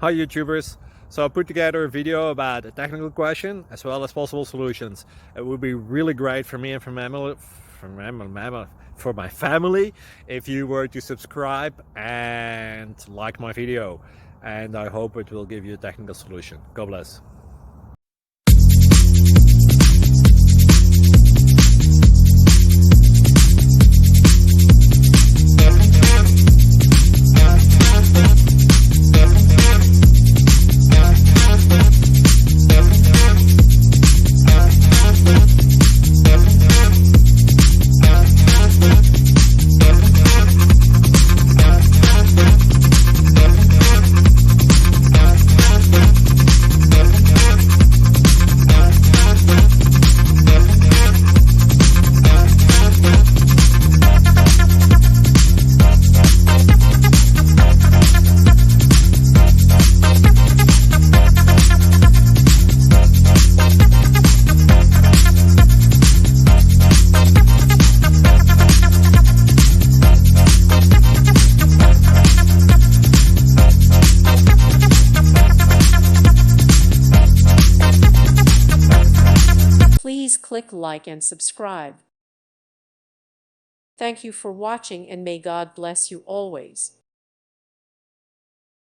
Hi YouTubers! So I put together a video about a technical question as well as possible solutions. It would be really great for me and for my family if you were to subscribe and like my video, and I hope it will give you a technical solution. God bless. Please click like and subscribe. Thank you for watching, and may God bless you always.